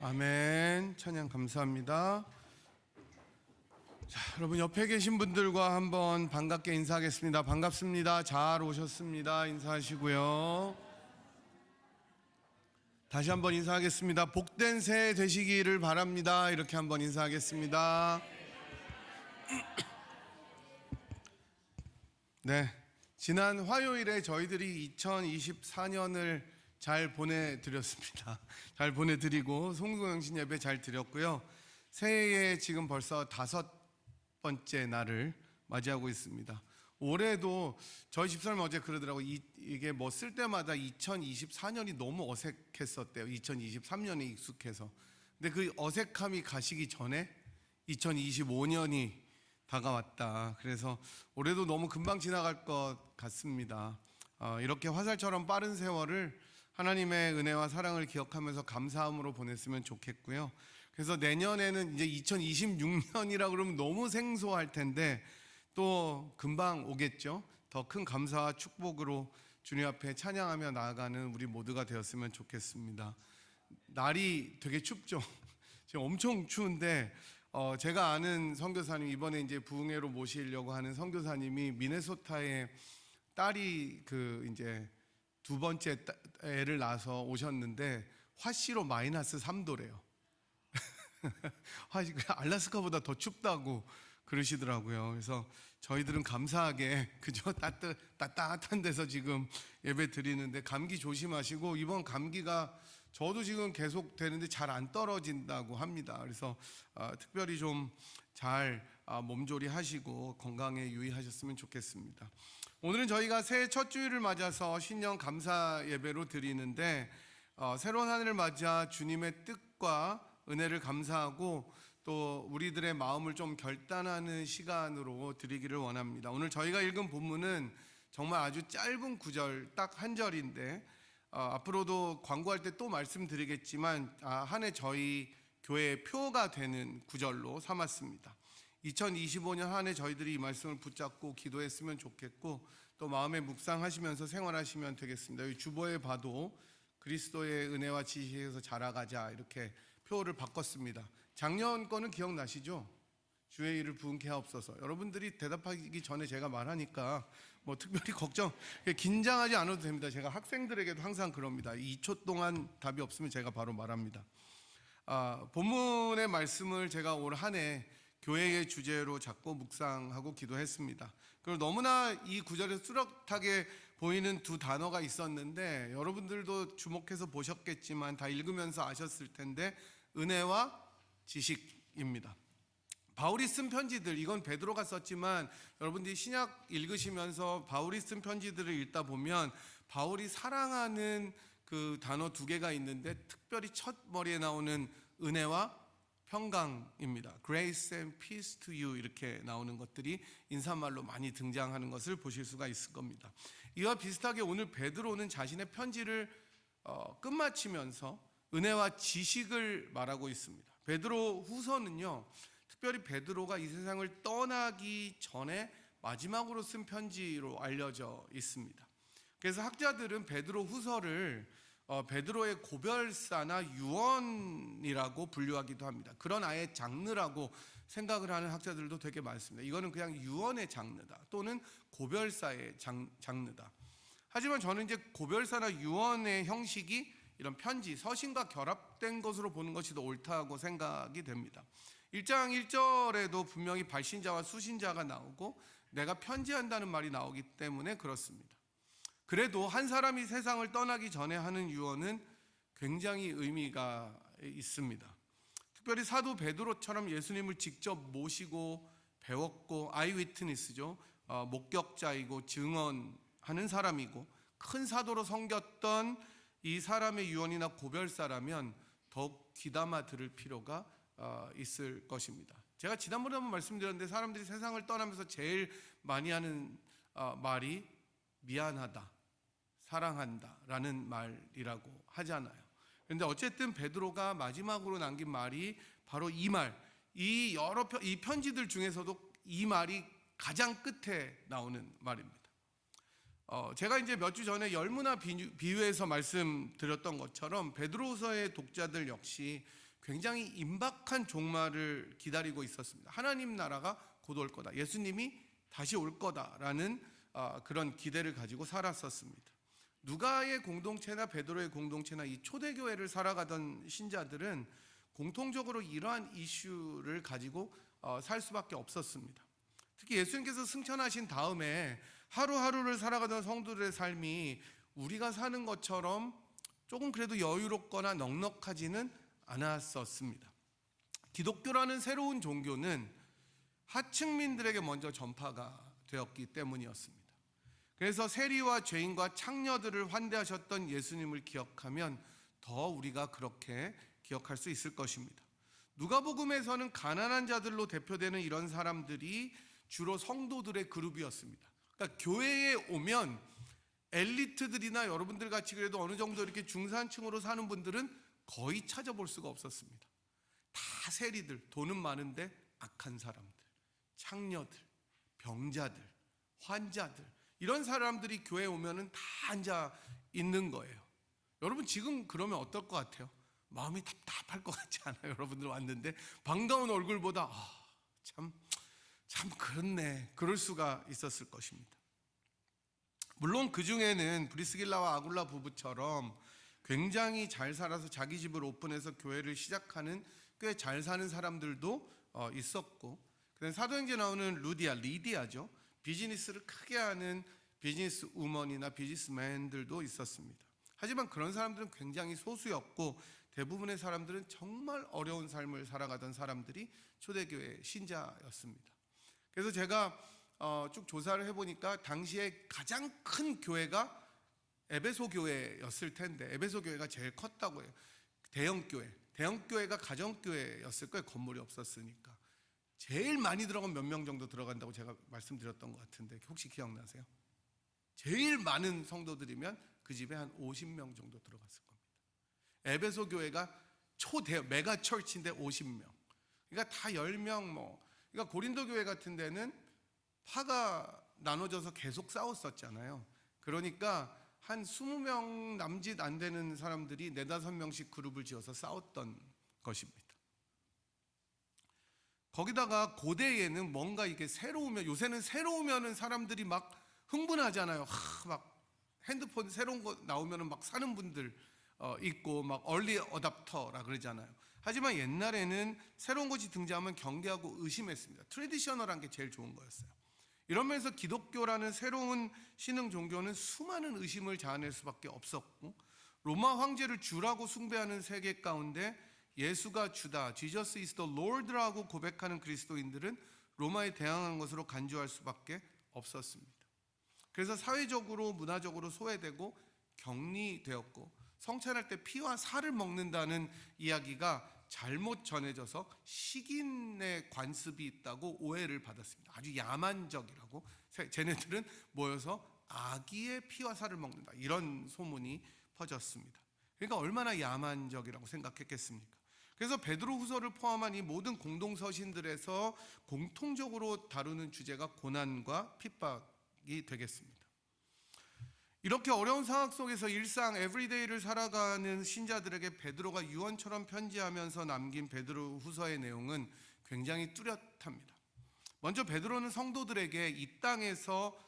아멘. 찬양 감사합니다. 자, 여러분 옆에 계신 분들과 한번 반갑게 인사하겠습니다. 반갑습니다. 잘 오셨습니다. 인사하시고요. 다시 한번 인사하겠습니다. 복된 새해 되시기를 바랍니다. 이렇게 한번 인사하겠습니다. 네, 지난 화요일에 저희들이 2024년을 잘 보내드렸습니다. 잘 보내드리고 송구영신 예배 잘 드렸고요. 새해에 지금 벌써 5번째 날을 맞이하고 있습니다. 올해도 저희 집사님 어제 그러더라고요. 이게 뭐 쓸 때마다 2024년이 너무 어색했었대요. 2023년에 익숙해서. 근데 그 어색함이 가시기 전에 2025년이 다가왔다. 그래서 올해도 너무 금방 지나갈 것 같습니다. 이렇게 화살처럼 빠른 세월을 하나님의 은혜와 사랑을 기억하면서 감사함으로 보냈으면 좋겠고요. 그래서 내년에는 이제 2026년이라 그러면 너무 생소할 텐데 또 금방 오겠죠. 더 큰 감사와 축복으로 주님 앞에 찬양하며 나아가는 우리 모두가 되었으면 좋겠습니다. 날이 되게 춥죠. 지금 엄청 추운데 제가 아는 선교사님, 이번에 이제 부흥회로 모시려고 하는 선교사님이 미네소타에 딸이 이제 두 번째 애를 낳아서 오셨는데 화씨로 마이너스 3도래요. 알래스카보다 더 춥다고 그러시더라고요. 그래서 저희들은 감사하게 그저 따뜻한 데서 지금 예배 드리는데 감기 조심하시고, 이번 감기가 저도 지금 계속 되는데 잘 안 떨어진다고 합니다. 그래서 특별히 좀 잘 몸조리 하시고 건강에 유의하셨으면 좋겠습니다. 오늘은 저희가 새해 첫 주일을 맞아서 신년 감사 예배로 드리는데 새로운 한 해를 맞아 주님의 뜻과 은혜를 감사하고 또 우리들의 마음을 좀 결단하는 시간으로 드리기를 원합니다. 오늘 저희가 읽은 본문은 정말 아주 짧은 구절, 딱 한 절인데 앞으로도 광고할 때 또 말씀드리겠지만 한 해 저희 교회의 표가 되는 구절로 삼았습니다. 2025년 한 해 저희들이 이 말씀을 붙잡고 기도했으면 좋겠고 또 마음에 묵상하시면서 생활하시면 되겠습니다. 여기 주보에 봐도 그리스도의 은혜와 지식에서 자라가자 이렇게 표를 바꿨습니다. 작년 거는 기억나시죠? 주의 일을 부흥케 하옵소서. 여러분들이 대답하기 전에 제가 말하니까 뭐 특별히 긴장하지 않아도 됩니다. 제가 학생들에게도 항상 그럽니다. 2초 동안 답이 없으면 제가 바로 말합니다. 본문의 말씀을 제가 올 한 해 교회의 주제로 잡고 묵상하고 기도했습니다. 그리고 너무나 이 구절에 뚜렷하게 보이는 두 단어가 있었는데 여러분들도 주목해서 보셨겠지만 다 읽으면서 아셨을 텐데 은혜와 지식입니다. 바울이 쓴 편지들, 이건 베드로가 썼지만 여러분들이 신약 읽으시면서 바울이 쓴 편지들을 읽다 보면 바울이 사랑하는 그 단어 두 개가 있는데 특별히 첫 머리에 나오는 은혜와 평강입니다. Grace and peace to you 이렇게 나오는 것들이 인사말로 많이 등장하는 것을 보실 수가 있을 겁니다. 이와 비슷하게 오늘 베드로는 자신의 편지를 끝마치면서 은혜와 지식을 말하고 있습니다. 베드로 후서는요, 특별히 베드로가 이 세상을 떠나기 전에 마지막으로 쓴 편지로 알려져 있습니다. 그래서 학자들은 베드로 후서를 베드로의 고별사나 유언이라고 분류하기도 합니다. 그런 아예 장르라고 생각을 하는 학자들도 되게 많습니다. 이거는 그냥 유언의 장르다 또는 고별사의 장르다. 하지만 저는 이제 고별사나 유언의 형식이 이런 편지, 서신과 결합된 것으로 보는 것이 더 옳다고 생각이 됩니다. 1장 1절에도 분명히 발신자와 수신자가 나오고 내가 편지한다는 말이 나오기 때문에 그렇습니다. 그래도 한 사람이 세상을 떠나기 전에 하는 유언은 굉장히 의미가 있습니다. 특별히 사도 베드로처럼 예수님을 직접 모시고 배웠고 아이위트니스죠. 목격자이고 증언하는 사람이고 큰 사도로 섬겼던 이 사람의 유언이나 고별사라면 더욱 귀담아 들을 필요가 있을 것입니다. 제가 지난번에 한번 말씀드렸는데 사람들이 세상을 떠나면서 제일 많이 하는 말이 미안하다, 사랑한다 라는 말이라고 하잖아요. 그런데 어쨌든 베드로가 마지막으로 남긴 말이 바로 이 말, 이 편지들 중에서도 이 말이 가장 끝에 나오는 말입니다. 제가 이제 몇 주 전에 열무나 비유에서 말씀드렸던 것처럼 베드로서의 독자들 역시 굉장히 임박한 종말을 기다리고 있었습니다. 하나님 나라가 곧 올 거다, 예수님이 다시 올 거다라는 그런 기대를 가지고 살았었습니다. 누가의 공동체나 베드로의 공동체나 이 초대교회를 살아가던 신자들은 공통적으로 이러한 이슈를 가지고 살 수밖에 없었습니다. 특히 예수님께서 승천하신 다음에 하루하루를 살아가던 성도들의 삶이 우리가 사는 것처럼 조금 그래도 여유롭거나 넉넉하지는 않았었습니다. 기독교라는 새로운 종교는 하층민들에게 먼저 전파가 되었기 때문이었습니다. 그래서 세리와 죄인과 창녀들을 환대하셨던 예수님을 기억하면 더 우리가 그렇게 기억할 수 있을 것입니다. 누가복음에서는 가난한 자들로 대표되는 이런 사람들이 주로 성도들의 그룹이었습니다. 그러니까 교회에 오면 엘리트들이나 여러분들 같이 그래도 어느 정도 이렇게 중산층으로 사는 분들은 거의 찾아볼 수가 없었습니다. 다 세리들, 돈은 많은데 악한 사람들, 창녀들, 병자들, 환자들, 이런 사람들이 교회에 오면은 다 앉아 있는 거예요. 여러분 지금 그러면 어떨 것 같아요? 마음이 답답할 것 같지 않아요? 여러분들 왔는데 반가운 얼굴보다 참 그렇네, 그럴 수가 있었을 것입니다. 물론 그 중에는 브리스길라와 아굴라 부부처럼 굉장히 잘 살아서 자기 집을 오픈해서 교회를 시작하는 꽤 잘 사는 사람들도 있었고, 그다음에 사도행전에 나오는 리디아죠. 비즈니스를 크게 하는 비즈니스 우먼이나 비즈니스맨들도 있었습니다. 하지만 그런 사람들은 굉장히 소수였고 대부분의 사람들은 정말 어려운 삶을 살아가던 사람들이 초대교회 신자였습니다. 그래서 제가 쭉 조사를 해보니까 당시에 가장 큰 교회가 에베소 교회였을 텐데, 에베소 교회가 제일 컸다고 해요. 대형 교회가 가정교회였을 거예요. 건물이 없었으니까. 제일 많이 들어간 몇 명 정도 들어간다고 제가 말씀드렸던 것 같은데 혹시 기억나세요? 제일 많은 성도들이면 그 집에 한 50명 정도 들어갔을 겁니다. 에베소 교회가 초대형 메가 철치인데 50명. 그러니까 다 10명 그러니까 고린도 교회 같은 데는 파가 나눠져서 계속 싸웠었잖아요. 그러니까 한 20명 남짓 안 되는 사람들이 4-5명씩 그룹을 지어서 싸웠던 것입니다. 거기다가 고대에는 뭔가 이게 새로우면, 요새는 새로우면은 사람들이 막 흥분하잖아요. 막 핸드폰 새로운 거 나오면은 막 사는 분들 있고 막 얼리 어답터라 그러잖아요. 하지만 옛날에는 새로운 것이 등장하면 경계하고 의심했습니다. 트래디셔널한 게 제일 좋은 거였어요. 이러면서 기독교라는 새로운 신흥 종교는 수많은 의심을 자아낼 수밖에 없었고, 로마 황제를 주라고 숭배하는 세계 가운데 예수가 주다, Jesus is the Lord라고 고백하는 그리스도인들은 로마에 대항한 것으로 간주할 수밖에 없었습니다. 그래서 사회적으로 문화적으로 소외되고 격리되었고, 성찬할 때 피와 살을 먹는다는 이야기가 잘못 전해져서 식인의 관습이 있다고 오해를 받았습니다. 아주 야만적이라고, 쟤네들은 모여서 아기의 피와 살을 먹는다, 이런 소문이 퍼졌습니다. 그러니까 얼마나 야만적이라고 생각했겠습니까? 그래서 베드로후서를 포함한 이 모든 공동서신들에서 공통적으로 다루는 주제가 고난과 핍박이 되겠습니다. 이렇게 어려운 상황 속에서 일상 에브리데이를 살아가는 신자들에게 베드로가 유언처럼 편지하면서 남긴 베드로후서의 내용은 굉장히 뚜렷합니다. 먼저 베드로는 성도들에게 이 땅에서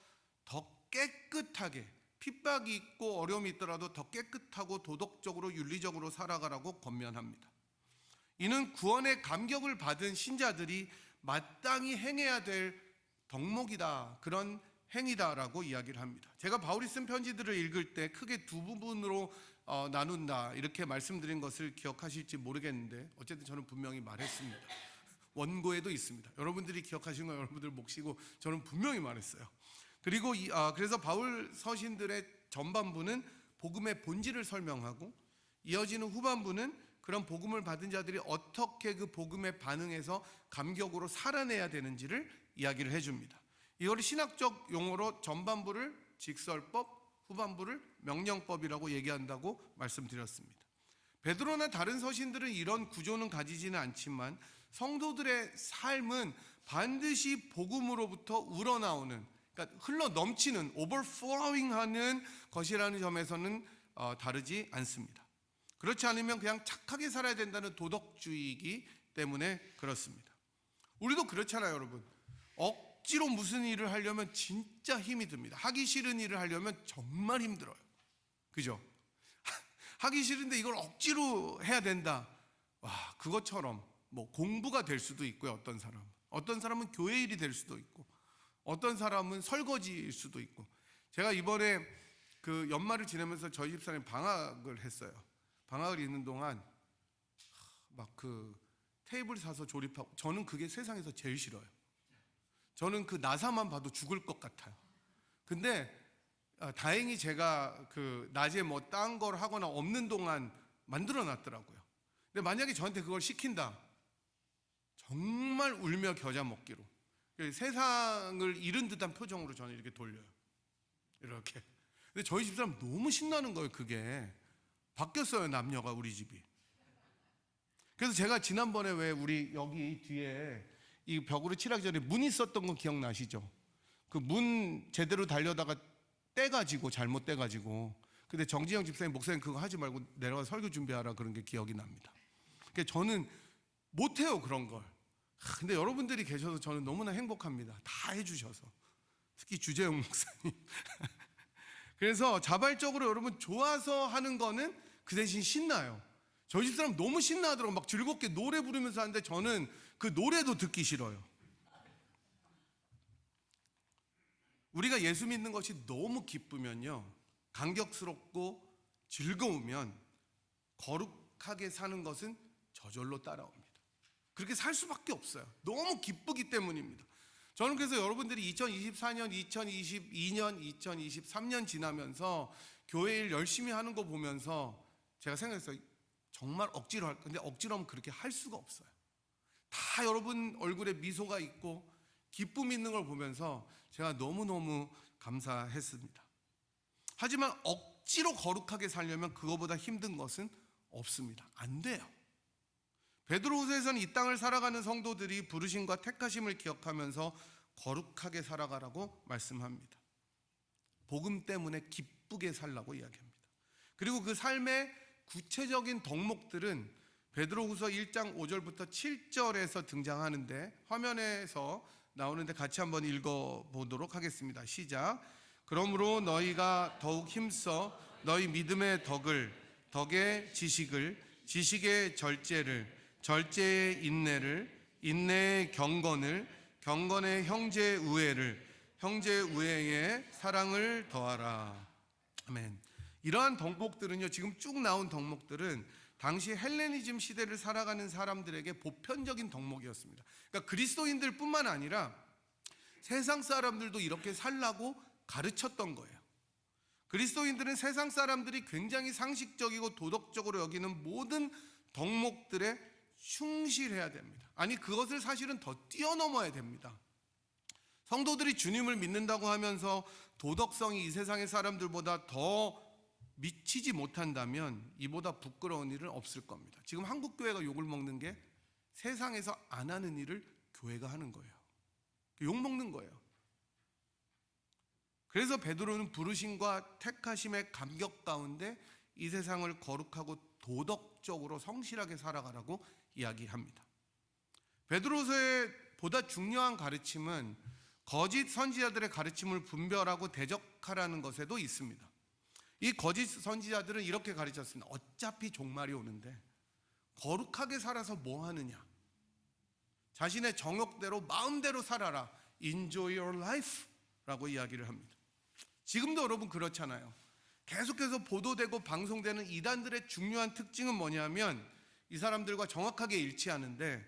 더 깨끗하게, 핍박이 있고 어려움이 있더라도 더 깨끗하고 도덕적으로 윤리적으로 살아가라고 권면합니다. 이는 구원의 감격을 받은 신자들이 마땅히 행해야 될 덕목이다, 그런 행위다라고 이야기를 합니다. 제가 바울이 쓴 편지들을 읽을 때 크게 두 부분으로 나눈다, 이렇게 말씀드린 것을 기억하실지 모르겠는데 어쨌든 저는 분명히 말했습니다. 원고에도 있습니다. 여러분들이 기억하시는 건 여러분들 몫이고 저는 분명히 말했어요. 그리고 그래서 바울 서신들의 전반부는 복음의 본질을 설명하고, 이어지는 후반부는 그런 복음을 받은 자들이 어떻게 그 복음에 반응해서 감격으로 살아내야 되는지를 이야기를 해줍니다. 이걸 신학적 용어로 전반부를 직설법, 후반부를 명령법이라고 얘기한다고 말씀드렸습니다. 베드로나 다른 서신들은 이런 구조는 가지지는 않지만 성도들의 삶은 반드시 복음으로부터 우러나오는, 그러니까 흘러 넘치는, 오버플로잉하는 것이라는 점에서는 다르지 않습니다. 그렇지 않으면 그냥 착하게 살아야 된다는 도덕주의이기 때문에 그렇습니다. 우리도 그렇잖아요, 여러분. 억지로 무슨 일을 하려면 진짜 힘이 듭니다. 하기 싫은 일을 하려면 정말 힘들어요. 그죠? 하기 싫은데 이걸 억지로 해야 된다. 와, 그것처럼 뭐 공부가 될 수도 있고요. 어떤 사람은 교회 일이 될 수도 있고, 어떤 사람은 설거지일 수도 있고. 제가 이번에 그 연말을 지내면서 저희 집사람이 방학을 했어요. 방학을 있는 동안 막 그 테이블 사서 조립하고, 저는 그게 세상에서 제일 싫어요. 저는 그 나사만 봐도 죽을 것 같아요. 근데 다행히 제가 그 낮에 뭐 딴 걸 하거나 없는 동안 만들어 놨더라고요. 근데 만약에 저한테 그걸 시킨다, 정말 울며 겨자 먹기로, 세상을 잃은 듯한 표정으로 저는 이렇게 돌려요. 이렇게. 근데 저희 집사람 너무 신나는 거예요. 그게 바뀌었어요, 남녀가, 우리 집이. 그래서 제가 지난번에 왜 우리 여기 뒤에 이 벽으로 칠하기 전에 문 있었던 거 기억나시죠? 그 문 제대로 달려다가 떼가지고, 잘못 떼가지고, 근데 정지영 집사님, 목사님 그거 하지 말고 내려가 설교 준비하라, 그런 게 기억이 납니다. 그러니까 저는 못해요, 그런 걸. 근데 여러분들이 계셔서 저는 너무나 행복합니다. 다 해주셔서. 특히 주재영 목사님. 그래서 자발적으로 여러분 좋아서 하는 거는 그 대신 신나요. 저희 집사람 너무 신나더라고요. 막 즐겁게 노래 부르면서 하는데 저는 그 노래도 듣기 싫어요. 우리가 예수 믿는 것이 너무 기쁘면요, 감격스럽고 즐거우면 거룩하게 사는 것은 저절로 따라옵니다. 그렇게 살 수밖에 없어요. 너무 기쁘기 때문입니다. 저는 그래서 여러분들이 2024년, 2022년, 2023년 지나면서 교회 일 열심히 하는 거 보면서 제가 생각했어요. 정말 억지로 할 건데 억지로 하면 그렇게 할 수가 없어요. 다 여러분 얼굴에 미소가 있고 기쁨이 있는 걸 보면서 제가 너무너무 감사했습니다. 하지만 억지로 거룩하게 살려면 그거보다 힘든 것은 없습니다. 안 돼요. 베드로후서에서는 이 땅을 살아가는 성도들이 부르심과 택하심을 기억하면서 거룩하게 살아가라고 말씀합니다. 복음 때문에 기쁘게 살라고 이야기합니다. 그리고 그 삶의 구체적인 덕목들은 베드로후서 1장 5절부터 7절에서 등장하는데, 화면에서 나오는데 같이 한번 읽어보도록 하겠습니다. 시작. 그러므로 너희가 더욱 힘써 너희 믿음의 덕을, 덕의 지식을, 지식의 절제를, 절제의 인내를, 인내의 경건을, 경건의 형제 우애를, 형제 우애의 사랑을 더하라. 아멘. 이러한 덕목들은요, 지금 쭉 나온 덕목들은 당시 헬레니즘 시대를 살아가는 사람들에게 보편적인 덕목이었습니다. 그러니까 그리스도인들 뿐만 아니라 세상 사람들도 이렇게 살라고 가르쳤던 거예요. 그리스도인들은 세상 사람들이 굉장히 상식적이고 도덕적으로 여기는 모든 덕목들에 충실해야 됩니다. 아니, 그것을 사실은 더 뛰어넘어야 됩니다. 성도들이 주님을 믿는다고 하면서 도덕성이 이 세상의 사람들보다 더 미치지 못한다면 이보다 부끄러운 일은 없을 겁니다. 지금 한국 교회가 욕을 먹는 게 세상에서 안 하는 일을 교회가 하는 거예요. 욕 먹는 거예요. 그래서 베드로는 부르심과 택하심의 감격 가운데 이 세상을 거룩하고 도덕적으로 성실하게 살아가라고 이야기합니다. 베드로서의 보다 중요한 가르침은 거짓 선지자들의 가르침을 분별하고 대적하라는 것에도 있습니다. 이 거짓 선지자들은 이렇게 가르쳤습니다. 어차피 종말이 오는데 거룩하게 살아서 뭐 하느냐, 자신의 정욕대로 마음대로 살아라, Enjoy your life 라고 이야기를 합니다. 지금도 여러분 그렇잖아요. 계속해서 보도되고 방송되는 이단들의 중요한 특징은 뭐냐면 이 사람들과 정확하게 일치하는데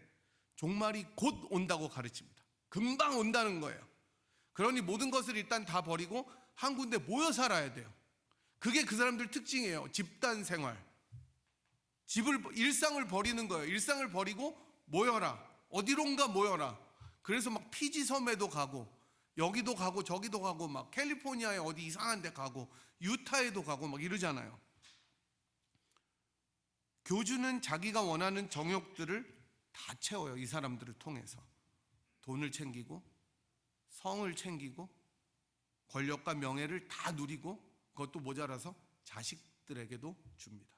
종말이 곧 온다고 가르칩니다. 금방 온다는 거예요. 그러니 모든 것을 일단 다 버리고 한 군데 모여 살아야 돼요. 그게 그 사람들 특징이에요. 집단 생활. 일상을 버리는 거예요. 일상을 버리고 모여라. 어디론가 모여라. 그래서 막 피지 섬에도 가고 여기도 가고 저기도 가고 막 캘리포니아에 어디 이상한 데 가고 유타에도 가고 막 이러잖아요. 교주는 자기가 원하는 정욕들을 다 채워요. 이 사람들을 통해서. 돈을 챙기고 성을 챙기고 권력과 명예를 다 누리고 그것도 모자라서 자식들에게도 줍니다.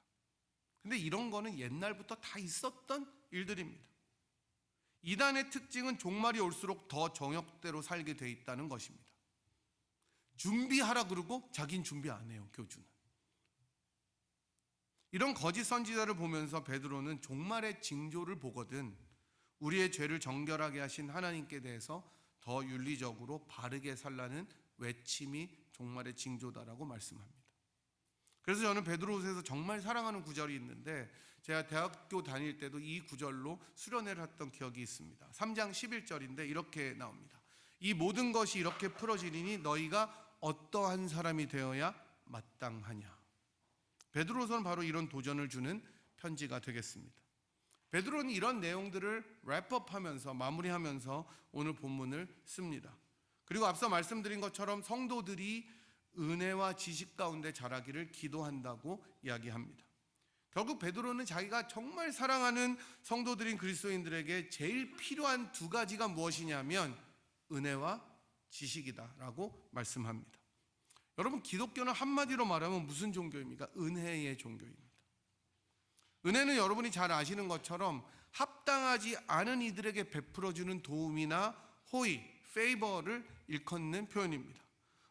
근데 이런 거는 옛날부터 다 있었던 일들입니다. 이단의 특징은 종말이 올수록 더 정욕대로 살게 돼 있다는 것입니다. 준비하라 그러고 자긴 준비 안 해요, 교주는. 이런 거짓 선지자를 보면서 베드로는 종말의 징조를 보거든 우리의 죄를 정결하게 하신 하나님께 대해서 더 윤리적으로 바르게 살라는 외침이 종말의 징조다라고 말씀합니다. 그래서 저는 베드로후서에서 정말 사랑하는 구절이 있는데 제가 대학교 다닐 때도 이 구절로 수련회를 했던 기억이 있습니다. 3장 11절인데 이렇게 나옵니다. 이 모든 것이 이렇게 풀어지리니 너희가 어떠한 사람이 되어야 마땅하냐. 베드로서는 바로 이런 도전을 주는 편지가 되겠습니다. 베드로는 이런 내용들을 랩업하면서 마무리하면서 오늘 본문을 씁니다. 그리고 앞서 말씀드린 것처럼 성도들이 은혜와 지식 가운데 자라기를 기도한다고 이야기합니다. 결국 베드로는 자기가 정말 사랑하는 성도들인 그리스도인들에게 제일 필요한 두 가지가 무엇이냐면 은혜와 지식이다라고 말씀합니다. 여러분, 기독교는 한마디로 말하면 무슨 종교입니까? 은혜의 종교입니다. 은혜는 여러분이 잘 아시는 것처럼 합당하지 않은 이들에게 베풀어주는 도움이나 호의, 페이버를 일컫는 표현입니다.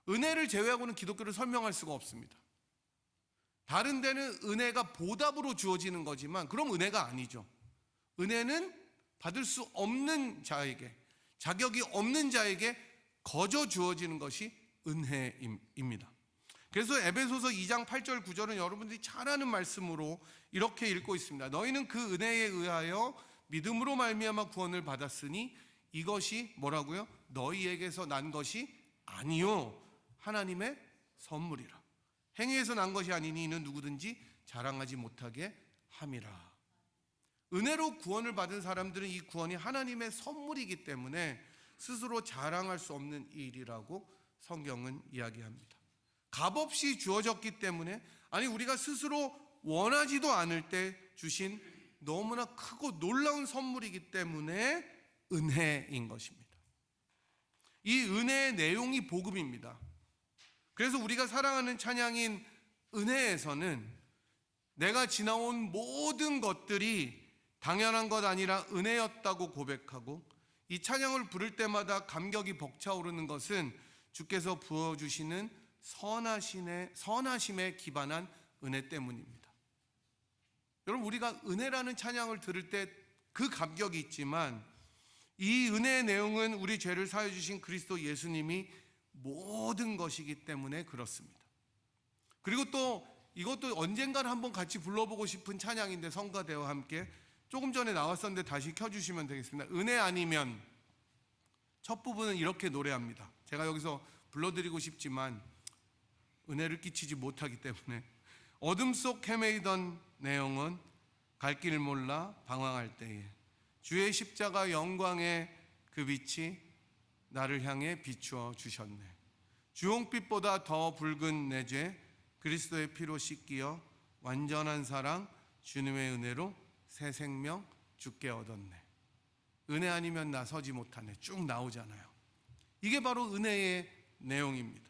은혜를 제외하고는 기독교를 설명할 수가 없습니다. 다른 데는 은혜가 보답으로 주어지는 거지만 그럼 은혜가 아니죠. 은혜는 받을 수 없는 자에게, 자격이 없는 자에게 거저 주어지는 것이 은혜입니다. 그래서 에베소서 2장 8절 9절은 여러분들이 잘 아는 말씀으로 이렇게 읽고 있습니다. 너희는 그 은혜에 의하여 믿음으로 말미암아 구원을 받았으니 이것이 뭐라고요? 너희에게서 난 것이 아니요 하나님의 선물이라. 행위에서 난 것이 아니니 이는 누구든지 자랑하지 못하게 함이라. 은혜로 구원을 받은 사람들은 이 구원이 하나님의 선물이기 때문에 스스로 자랑할 수 없는 일이라고 성경은 이야기합니다. 값없이 주어졌기 때문에, 아니 우리가 스스로 원하지도 않을 때 주신 너무나 크고 놀라운 선물이기 때문에 은혜인 것입니다. 이 은혜의 내용이 복음입니다. 그래서 우리가 사랑하는 찬양인 은혜에서는 내가 지나온 모든 것들이 당연한 것 아니라 은혜였다고 고백하고, 이 찬양을 부를 때마다 감격이 벅차오르는 것은 주께서 부어주시는 선하심에 기반한 은혜 때문입니다. 여러분, 우리가 은혜라는 찬양을 들을 때 그 감격이 있지만 이 은혜의 내용은 우리 죄를 사해 주신 그리스도 예수님이 모든 것이기 때문에 그렇습니다. 그리고 또 이것도 언젠가는 한번 같이 불러보고 싶은 찬양인데, 성가대와 함께 조금 전에 나왔었는데 다시 켜주시면 되겠습니다. 은혜 아니면. 첫 부분은 이렇게 노래합니다. 제가 여기서 불러드리고 싶지만 은혜를 끼치지 못하기 때문에. 어둠 속 헤매이던 내 영혼 갈 길 몰라 방황할 때에 주의 십자가 영광의 그 빛이 나를 향해 비추어 주셨네. 주홍빛보다 더 붉은 내 죄 그리스도의 피로 씻기어 완전한 사랑 주님의 은혜로 새 생명 주께 얻었네. 은혜 아니면 나서지 못하네. 쭉 나오잖아요. 이게 바로 은혜의 내용입니다.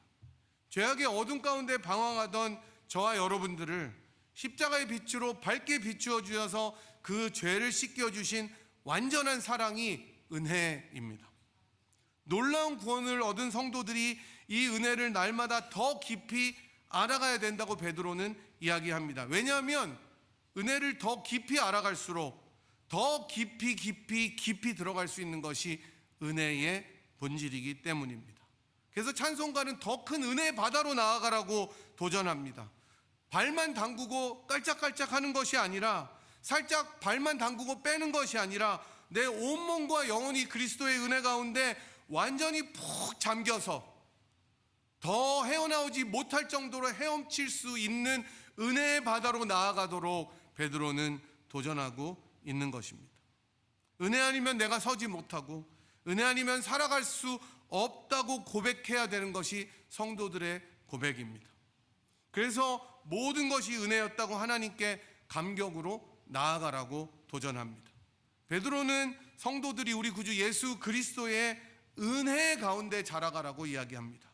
죄악의 어둠 가운데 방황하던 저와 여러분들을 십자가의 빛으로 밝게 비추어 주셔서 그 죄를 씻겨 주신 완전한 사랑이 은혜입니다. 놀라운 구원을 얻은 성도들이 이 은혜를 날마다 더 깊이 알아가야 된다고 베드로는 이야기합니다. 왜냐하면 은혜를 더 깊이 알아갈수록 더 깊이 들어갈 수 있는 것이 은혜의 본질이기 때문입니다. 그래서 찬송가는 더 큰 은혜의 바다로 나아가라고 도전합니다. 발만 담그고 깔짝깔짝 하는 것이 아니라, 살짝 발만 담그고 빼는 것이 아니라 내 온몸과 영혼이 그리스도의 은혜 가운데 완전히 푹 잠겨서 더 헤어나오지 못할 정도로 헤엄칠 수 있는 은혜의 바다로 나아가도록 베드로는 도전하고 있는 것입니다. 은혜 아니면 내가 서지 못하고 은혜 아니면 살아갈 수 없다고 고백해야 되는 것이 성도들의 고백입니다. 그래서 모든 것이 은혜였다고 하나님께 감격으로 나아가라고 도전합니다. 베드로는 성도들이 우리 구주 예수 그리스도의 은혜 가운데 자라가라고 이야기합니다.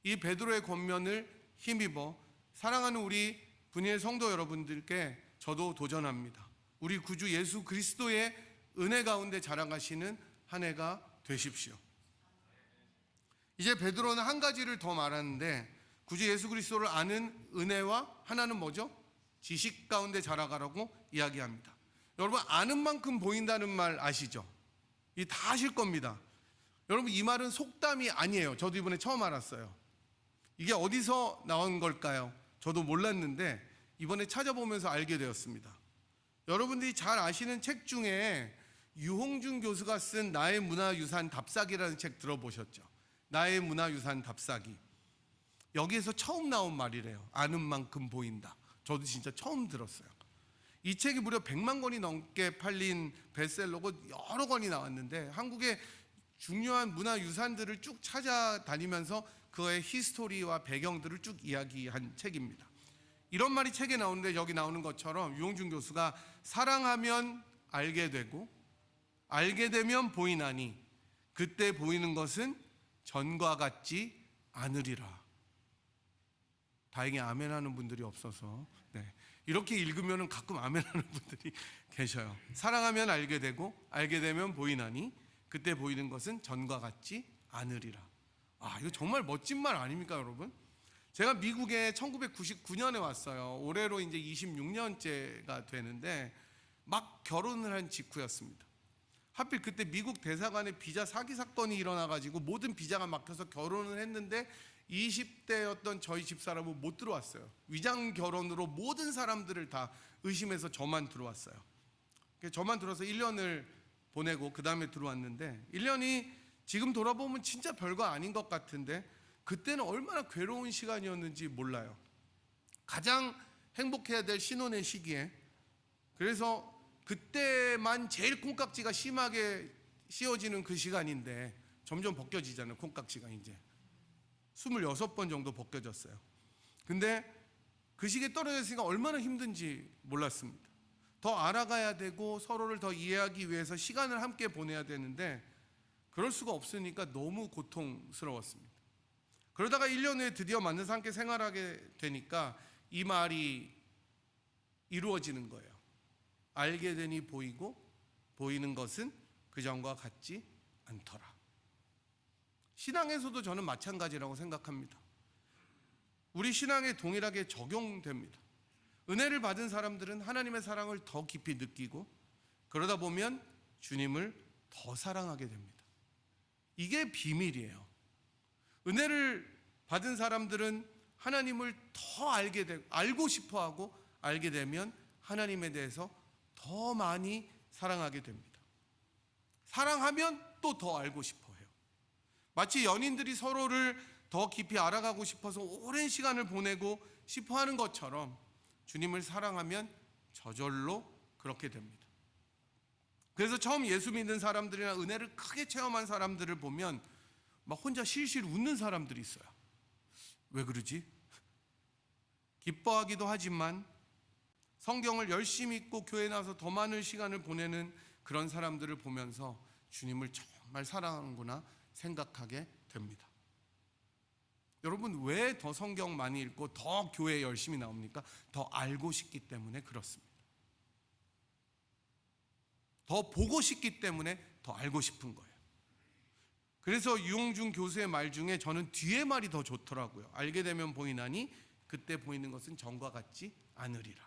이 베드로의 권면을 힘입어 사랑하는 우리 분이엘 성도 여러분들께 저도 도전합니다. 우리 구주 예수 그리스도의 은혜 가운데 자라가시는 한 해가 되십시오. 이제 베드로는 한 가지를 더 말하는데, 구주 예수 그리스도를 아는 은혜와 하나는 뭐죠? 지식 가운데 자라가라고 이야기합니다. 여러분, 아는 만큼 보인다는 말 아시죠? 이 다 아실 겁니다. 여러분, 이 말은 속담이 아니에요. 저도 이번에 처음 알았어요. 이게 어디서 나온 걸까요? 저도 몰랐는데 이번에 찾아보면서 알게 되었습니다. 여러분들이 잘 아시는 책 중에 유홍준 교수가 쓴 나의 문화유산 답사기라는 책 들어보셨죠? 나의 문화유산 답사기. 여기에서 처음 나온 말이래요. 아는 만큼 보인다. 저도 진짜 처음 들었어요. 이 책이 무려 100만 권이 넘게 팔린 베스트셀러고 여러 권이 나왔는데, 한국의 중요한 문화유산들을 쭉 찾아다니면서 그의 히스토리와 배경들을 쭉 이야기한 책입니다. 이런 말이 책에 나오는데, 여기 나오는 것처럼 유홍준 교수가 사랑하면 알게 되고 알게 되면 보이나니 그때 보이는 것은 전과 같지 않으리라. 다행히 아멘하는 분들이 없어서 이렇게 읽으면 가끔 아멘하는 분들이 계셔요. 사랑하면 알게 되고 알게 되면 보이나니 그때 보이는 것은 전과 같지 않으리라. 이거 정말 멋진 말 아닙니까, 여러분? 제가 미국에 1999년에 왔어요. 올해로 이제 26년째가 되는데 막 결혼을 한 직후였습니다. 하필 그때 미국 대사관에 비자 사기 사건이 일어나가지고 모든 비자가 막혀서 결혼을 했는데 20대였던 저희 집사람은 못 들어왔어요. 위장 결혼으로 모든 사람들을 다 의심해서 저만 들어왔어요. 저만 들어와서 1년을 보내고 그 다음에 들어왔는데, 1년이 지금 돌아보면 진짜 별거 아닌 것 같은데 그때는 얼마나 괴로운 시간이었는지 몰라요. 가장 행복해야 될 신혼의 시기에, 그래서 그때만 제일 콩깍지가 심하게 씌워지는 그 시간인데 점점 벗겨지잖아요. 콩깍지가 이제 26번 정도 벗겨졌어요. 근데 그 시기에 떨어졌으니까 얼마나 힘든지 몰랐습니다. 더 알아가야 되고 서로를 더 이해하기 위해서 시간을 함께 보내야 되는데 그럴 수가 없으니까 너무 고통스러웠습니다. 그러다가 1년 후에 드디어 만나서 함께 생활하게 되니까 이 말이 이루어지는 거예요. 알게 되니 보이고 보이는 것은 그전과 같지 않더라. 신앙에서도 저는 마찬가지라고 생각합니다. 우리 신앙에 동일하게 적용됩니다. 은혜를 받은 사람들은 하나님의 사랑을 더 깊이 느끼고 그러다 보면 주님을 더 사랑하게 됩니다. 이게 비밀이에요. 은혜를 받은 사람들은 하나님을 더 알고 싶어하고 알게 되면 하나님에 대해서 더 많이 사랑하게 됩니다. 사랑하면 또 더 알고 싶어 해요. 마치 연인들이 서로를 더 깊이 알아가고 싶어서 오랜 시간을 보내고 싶어 하는 것처럼 주님을 사랑하면 저절로 그렇게 됩니다. 그래서 처음 예수 믿는 사람들이나 은혜를 크게 체험한 사람들을 보면 막 혼자 실실 웃는 사람들이 있어요. 왜 그러지? 기뻐하기도 하지만 성경을 열심히 읽고 교회에 나와서 더 많은 시간을 보내는 그런 사람들을 보면서 주님을 정말 사랑하는구나 생각하게 됩니다. 여러분, 왜 더 성경 많이 읽고 더 교회에 열심히 나옵니까? 더 알고 싶기 때문에 그렇습니다. 더 보고 싶기 때문에 더 알고 싶은 거예요. 그래서 유홍준 교수의 말 중에 저는 뒤에 말이 더 좋더라고요. 알게 되면 보이나니 그때 보이는 것은 전과 같지 않으리라.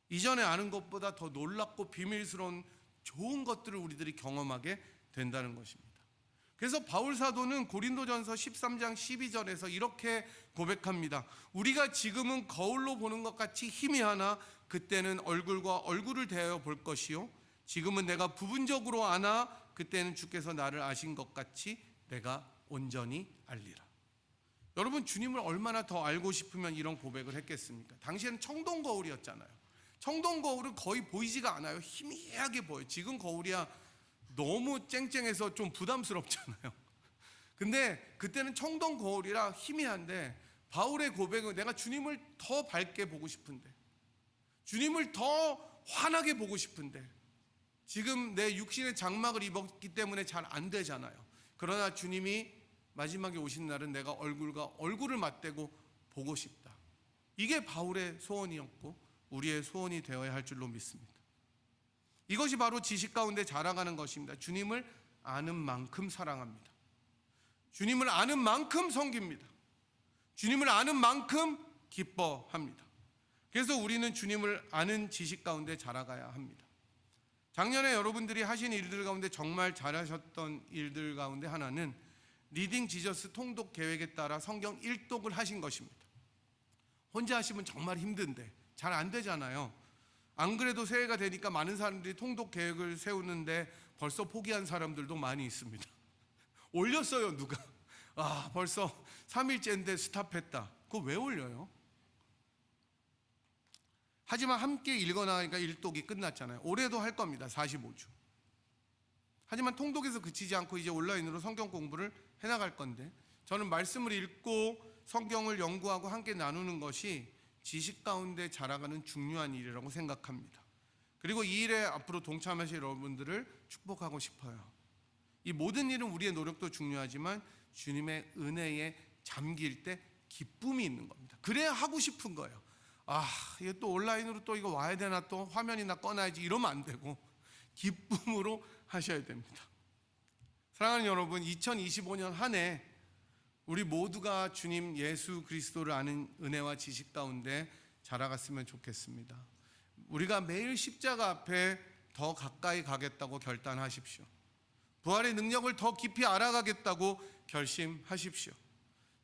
이전에 아는 것보다 더 놀랍고 비밀스러운 좋은 것들을 우리들이 경험하게 된다는 것입니다. 그래서 바울 사도는 고린도전서 13장 12절에서 이렇게 고백합니다. 우리가 지금은 거울로 보는 것 같이 희미하나 그때는 얼굴과 얼굴을 대하여 볼 것이요 지금은 내가 부분적으로 아나 그때는 주께서 나를 아신 것 같이 내가 온전히 알리라. 여러분, 주님을 얼마나 더 알고 싶으면 이런 고백을 했겠습니까? 당시에는 청동 거울이었잖아요. 청동 거울은 거의 보이지가 않아요. 희미하게 보여요. 지금 거울이야 너무 쨍쨍해서 좀 부담스럽잖아요. 근데 그때는 청동 거울이라 희미한데 바울의 고백은 내가 주님을 더 밝게 보고 싶은데, 주님을 더 환하게 보고 싶은데 지금 내 육신의 장막을 입었기 때문에 잘 안 되잖아요. 그러나 주님이 마지막에 오신 날은 내가 얼굴과 얼굴을 맞대고 보고 싶다. 이게 바울의 소원이었고 우리의 소원이 되어야 할 줄로 믿습니다. 이것이 바로 지식 가운데 자라가는 것입니다. 주님을 아는 만큼 사랑합니다. 주님을 아는 만큼 섬깁니다. 주님을 아는 만큼 기뻐합니다. 그래서 우리는 주님을 아는 지식 가운데 자라가야 합니다. 작년에 여러분들이 하신 일들 가운데 정말 잘하셨던 일들 가운데 하나는 리딩 지저스 통독 계획에 따라 성경 1독을 하신 것입니다. 혼자 하시면 정말 힘든데 잘 안 되잖아요. 안 그래도 새해가 되니까 많은 사람들이 통독 계획을 세우는데 벌써 포기한 사람들도 많이 있습니다. 올렸어요, 누가. 벌써 3일째인데 스탑했다. 그거 왜 올려요? 하지만 함께 읽어나가니까 1독이 끝났잖아요. 올해도 할 겁니다. 45주. 하지만 통독에서 그치지 않고 이제 온라인으로 성경 공부를 해나갈 건데, 저는 말씀을 읽고 성경을 연구하고 함께 나누는 것이 지식 가운데 자라가는 중요한 일이라고 생각합니다. 그리고 이 일에 앞으로 동참하실 여러분들을 축복하고 싶어요. 이 모든 일은 우리의 노력도 중요하지만 주님의 은혜에 잠길 때 기쁨이 있는 겁니다. 그래야 하고 싶은 거예요. 이게 또 온라인으로 또 이거 와야 되나, 또 화면이나 꺼놔야지, 이러면 안 되고 기쁨으로 하셔야 됩니다. 사랑하는 여러분, 2025년 한 해 우리 모두가 주님 예수 그리스도를 아는 은혜와 지식 가운데 자라갔으면 좋겠습니다. 우리가 매일 십자가 앞에 더 가까이 가겠다고 결단하십시오. 부활의 능력을 더 깊이 알아가겠다고 결심하십시오.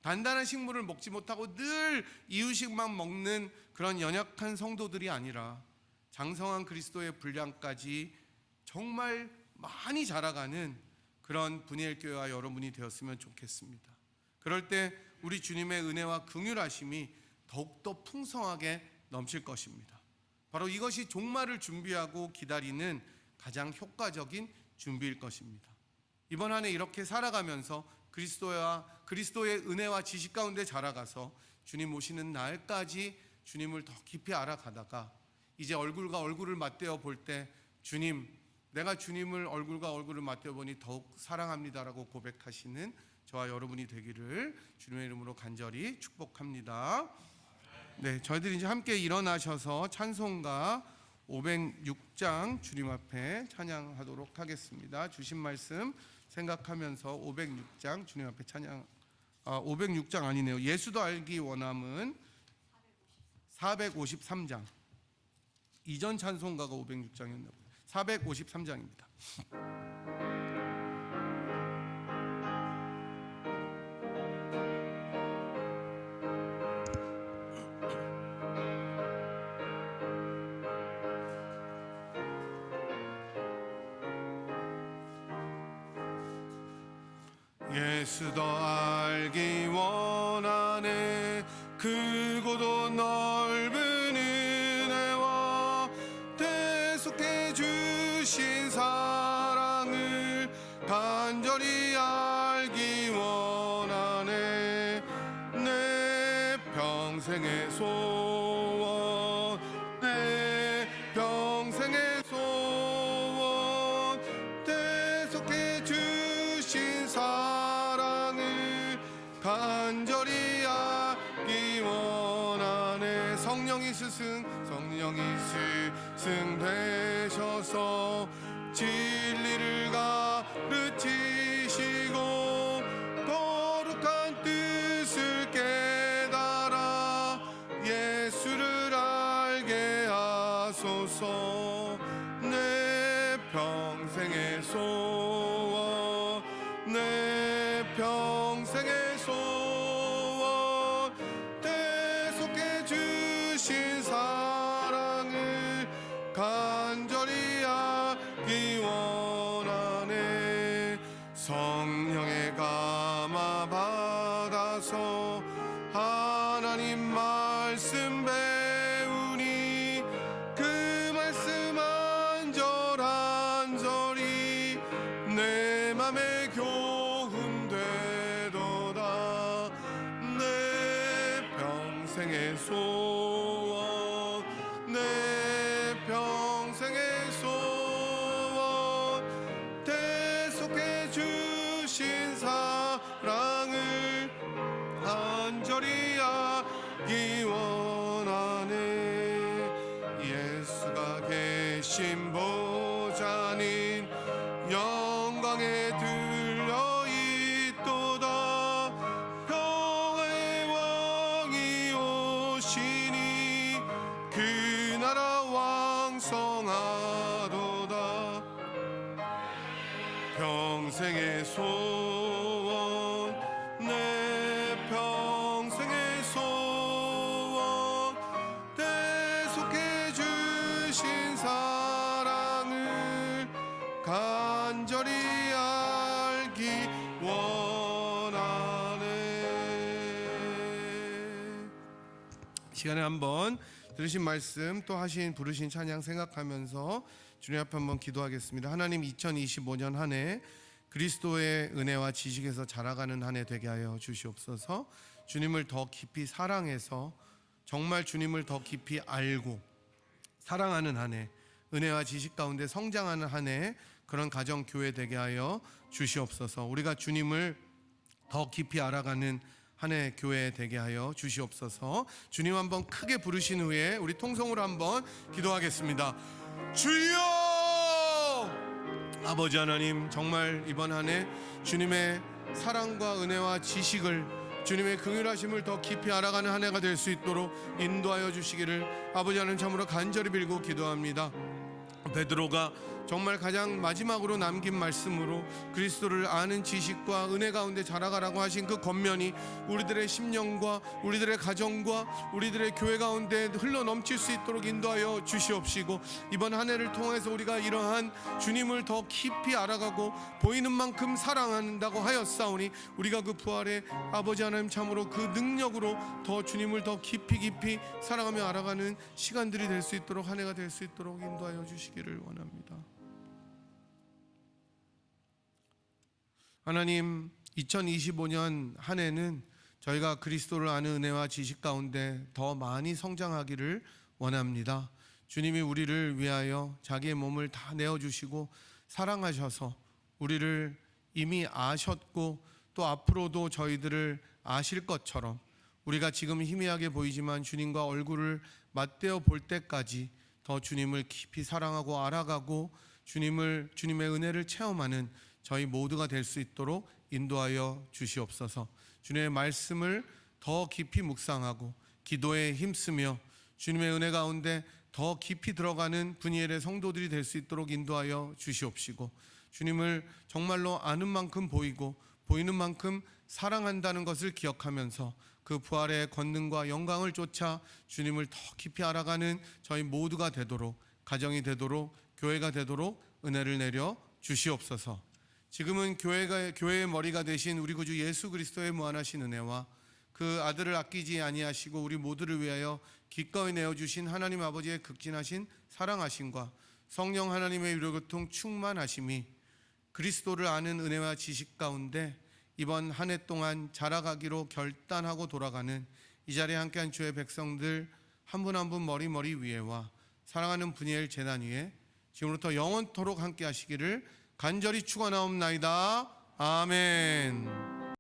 단단한 식물을 먹지 못하고 늘 이유식만 먹는 그런 연약한 성도들이 아니라 장성한 그리스도의 분량까지 정말 많이 자라가는 그런 분이엘 교회와 여러분이 되었으면 좋겠습니다. 그럴 때 우리 주님의 은혜와 긍휼하심이 더욱더 풍성하게 넘칠 것입니다. 바로 이것이 종말을 준비하고 기다리는 가장 효과적인 준비일 것입니다. 이번 한 해 이렇게 살아가면서 그리스도의 은혜와 지식 가운데 자라가서 주님 오시는 날까지 주님을 더 깊이 알아가다가 이제 얼굴과 얼굴을 맞대어 볼 때 주님, 내가 주님을 얼굴과 얼굴을 맞대어 보니 더욱 사랑합니다라고 고백하시는 저와 여러분이 되기를 주님의 이름으로 간절히 축복합니다. 네, 저희들이 이제 함께 일어나셔서 찬송가 506장 주님 앞에 찬양하도록 하겠습니다. 주신 말씀 생각하면서 506장 주님 앞에 찬양. 506장 아니네요. 예수도 알기 원함은 453장. 이전 찬송가가 506장이었나 보요. 453장입니다. 예수 더 알기 원하네. 크고도 넓은 은혜와 대속해 주신 사랑을 간절히 알기 원하네. 내 평생의 소원, 내 평생의 소원, 대속해 주신 사랑을 간절히 알기 원하네. 성령이 스승 되셔서 진리를 가르치시고 거룩한 뜻을 깨달아 예수를 알게 하소서. 내 평생의 소원, 내 평생의 소원, 대속해 주신 사랑을 간절히 알기 원하네. 성령의 감화 받아서 하나님 말씀 배우니 그 말씀 한 절 한 절이 내 맘에 교훈되도다. 내 평생의 소원, 내 평생의 소원, 대속해 주신 사랑을 간절히 알기 원하네. 크신 보좌는 영광에 들려 있도다. 평화의 왕이 오시니 그 나라 왕성하도다. 평생의 소원, 내 평생의 소원, 대속해 주신 사랑을 간절히 알기 원하네. 시간에 한번 들으신 말씀, 또 하신 부르신 찬양 생각하면서 주님 앞에 한번 기도하겠습니다. 하나님, 2025년 한 해 그리스도의 은혜와 지식에서 자라가는 한 해 되게 하여 주시옵소서. 주님을 더 깊이 사랑해서 정말 주님을 더 깊이 알고 사랑하는 한 해, 은혜와 지식 가운데 성장하는 한 해, 그런 가정 교회 되게 하여 주시옵소서. 우리가 주님을 더 깊이 알아가는 한 해 교회 되게 하여 주시옵소서. 주님 한번 크게 부르신 후에 우리 통성으로 한번 기도하겠습니다. 주여! 아버지 하나님, 정말 이번 한 해 주님의 사랑과 은혜와 지식을, 주님의 긍휼하심을 더 깊이 알아가는 한 해가 될 수 있도록 인도하여 주시기를 아버지 하나님 참으로 간절히 빌고 기도합니다. 베드로가 정말 가장 마지막으로 남긴 말씀으로 그리스도를 아는 지식과 은혜 가운데 자라가라고 하신 그 권면이 우리들의 심령과 우리들의 가정과 우리들의 교회 가운데 흘러 넘칠 수 있도록 인도하여 주시옵시고, 이번 한 해를 통해서 우리가 이러한 주님을 더 깊이 알아가고 보이는 만큼 사랑한다고 하였사오니 우리가 그 부활의 아버지 하나님 참으로 그 능력으로 더 주님을 더 깊이 사랑하며 알아가는 시간들이 될 수 있도록, 한 해가 될 수 있도록 인도하여 주시기를 원합니다. 하나님, 2025년 한 해는 저희가 그리스도를 아는 은혜와 지식 가운데 더 많이 성장하기를 원합니다. 주님이 우리를 위하여 자기의 몸을 다 내어주시고 사랑하셔서 우리를 이미 아셨고 또 앞으로도 저희들을 아실 것처럼 우리가 지금 희미하게 보이지만 주님과 얼굴을 맞대어 볼 때까지 더 주님을 깊이 사랑하고 알아가고 주님의 은혜를 체험하는 저희 모두가 될 수 있도록 인도하여 주시옵소서. 주님의 말씀을 더 깊이 묵상하고 기도에 힘쓰며 주님의 은혜 가운데 더 깊이 들어가는 분이엘의 성도들이 될 수 있도록 인도하여 주시옵시고, 주님을 정말로 아는 만큼 보이고 보이는 만큼 사랑한다는 것을 기억하면서 그 부활의 권능과 영광을 쫓아 주님을 더 깊이 알아가는 저희 모두가 되도록, 가정이 되도록, 교회가 되도록 은혜를 내려 주시옵소서. 지금은 교회의 머리가 되신 우리 구주 예수 그리스도의 무한하신 은혜와 그 아들을 아끼지 아니하시고 우리 모두를 위하여 기꺼이 내어주신 하나님 아버지의 극진하신 사랑하심과 성령 하나님의 위로교통 충만하심이 그리스도를 아는 은혜와 지식 가운데 이번 한 해 동안 자라가기로 결단하고 돌아가는 이 자리에 함께한 주의 백성들 한 분 한 분 머리 위에와 사랑하는 분이엘 제단 위에 지금부터 영원토록 함께 하시기를 간절히 축원하옵나이다. 아멘.